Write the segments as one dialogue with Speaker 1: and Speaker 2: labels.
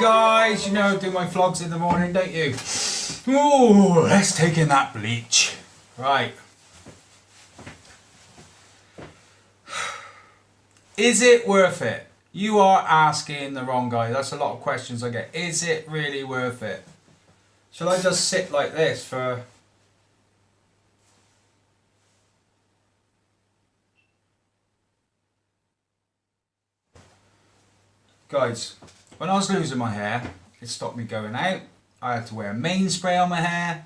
Speaker 1: guys, you know I do my vlogs in the morning, don't you? Ooh, let's take in that bleach. Right. Is it worth it? You are asking the wrong guy. That's a lot of questions I get. Is it really worth it? Shall I just sit like this for... Guys, when I was losing my hair, it stopped me going out. I had to wear mainspray on my hair.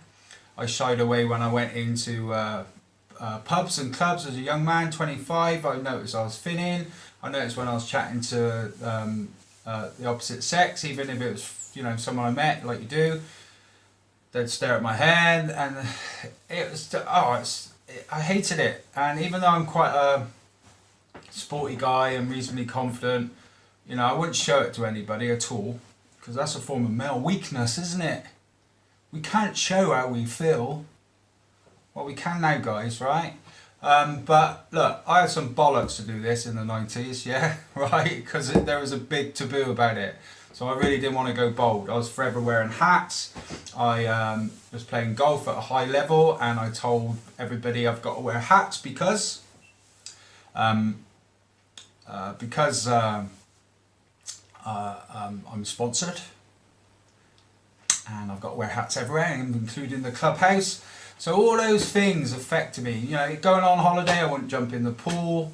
Speaker 1: I shied away when I went into pubs and clubs as a young man, 25. I noticed I was thinning. I noticed when I was chatting to the opposite sex, even if it was, you know, someone I met, like you do, they'd stare at my hair, and it was, I hated it. And even though I'm quite a sporty guy and reasonably confident, you know, I wouldn't show it to anybody at all, because that's a form of male weakness, isn't it? We can't show how we feel. Well, we can now, guys, right? But look, I had some bollocks to do this in the 90s, yeah, right? Because there was a big taboo about it. So I really didn't want to go bold. I was forever wearing hats. I was playing golf at a high level, and I told everybody I've got to wear hats because I'm sponsored, and I've got to wear hats everywhere, including the clubhouse. So all those things affected me. You know, going on holiday, I wouldn't jump in the pool.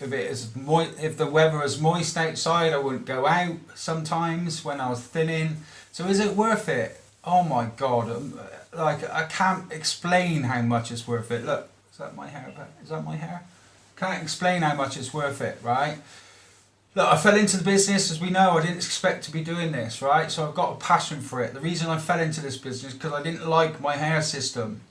Speaker 1: If the weather was moist outside, I wouldn't go out sometimes when I was thinning. So is it worth it? Oh my God! Like, I can't explain how much it's worth it. Look, is that my hair? Is that my hair? Can't explain how much it's worth it, right? Look, I fell into the business, as we know. I didn't expect to be doing this, right? So I've got a passion for it. The reason I fell into this business is because I didn't like my hair system.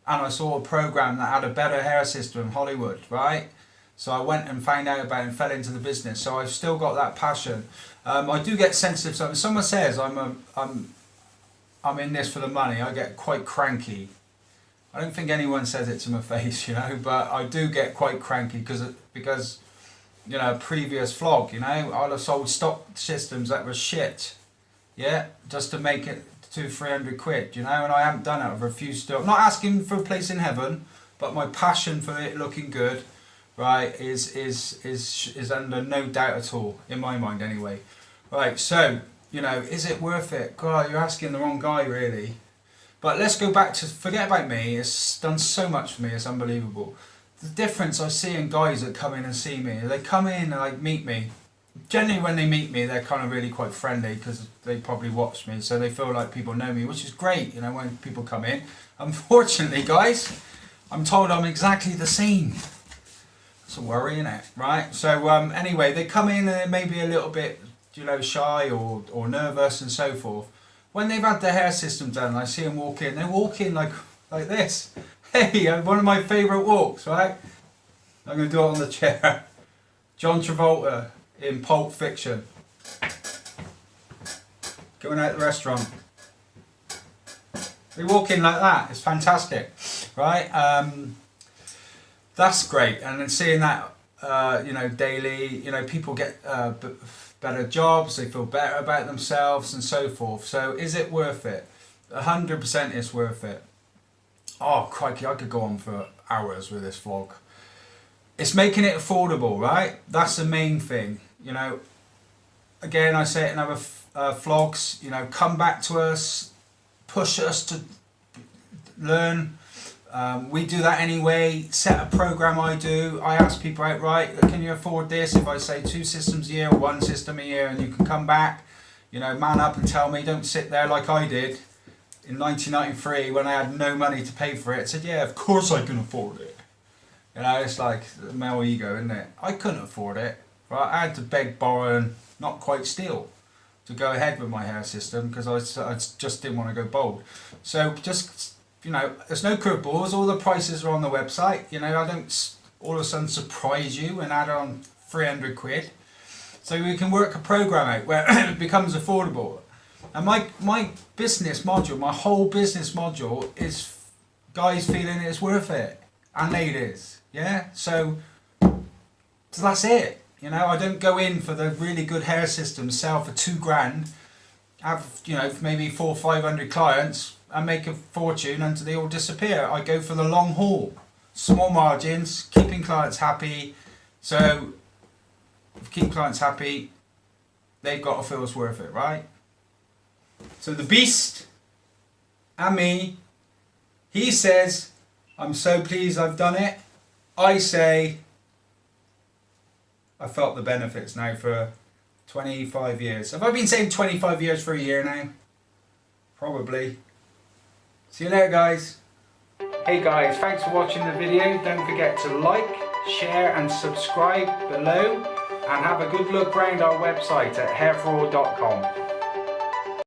Speaker 1: And I saw a program that had a better hair system in Hollywood, right? So I went and found out about it and fell into the business. So I've still got that passion. I do get sensitive. So if someone says I'm in this for the money, I get quite cranky. I don't think anyone says it to my face, you know, but I do get quite cranky because you know, previous vlog, you know, I'd have sold stock systems that were shit, yeah, just to make it to 300 quid, you know, and I haven't done it. I've refused to. I'm not asking for a place in heaven, but my passion for it looking good, right, is under no doubt at all, in my mind anyway. Right, so, you know, is it worth it? God, you're asking the wrong guy, really. But let's go back to, forget about me, it's done so much for me, it's unbelievable. The difference I see in guys that come in and see me, they come in and like meet me. Generally when they meet me, they're kind of really quite friendly because they probably watch me, so they feel like people know me, which is great, you know, when people come in. Unfortunately, guys, I'm told I'm exactly the same. It's a worry, isn't it? Right? So anyway, they come in and they're maybe a little bit, you know, shy or nervous and so forth. When they've had their hair system done, I see them walk in, they walk in like this. Hey, one of my favourite walks, right? I'm going to do it on the chair. John Travolta in Pulp Fiction. Going out to the restaurant. They walk in like that. It's fantastic, right? That's great. And then seeing that, you know, daily, you know, people get better jobs, they feel better about themselves and so forth. So is it worth it? 100% it's worth it. Oh crikey, I could go on for hours with this vlog. It's making it affordable, right? That's the main thing. You know, again, I say it in other vlogs, you know, come back to us, push us to learn. We do that anyway. Set a program I do. I ask people outright, can you afford this? If I say 2 systems a year or 1 system a year, and you can come back, you know, man up and tell me, don't sit there like I did. In 1993, when I had no money to pay for it, I said, yeah, of course I can afford it. You know, it's like the male ego, isn't it? I couldn't afford it, right? I had to beg, borrow, and not quite steal to go ahead with my hair system because I just didn't want to go bold. So just, you know, there's no curveballs. All the prices are on the website. You know, I don't all of a sudden surprise you and add on 300 quid. So we can work a program out where it becomes affordable. And my business module, my whole business module is guys feeling it's worth it. And ladies, yeah? So that's it. You know, I don't go in for the really good hair system, sell for £2,000, have, you know, maybe 400 or 500 clients and make a fortune until they all disappear. I go for the long haul, small margins, keeping clients happy. So if you keep clients happy, they've got to feel it's worth it, right? So the beast and me, he says, I'm so pleased I've done it. I say, I felt the benefits now for 25 years. Have I been saying 25 years for a year now? Probably. See you later, guys. Hey guys, thanks for watching the video. Don't forget to like, share and subscribe below, and have a good look around our website at hairforall.com.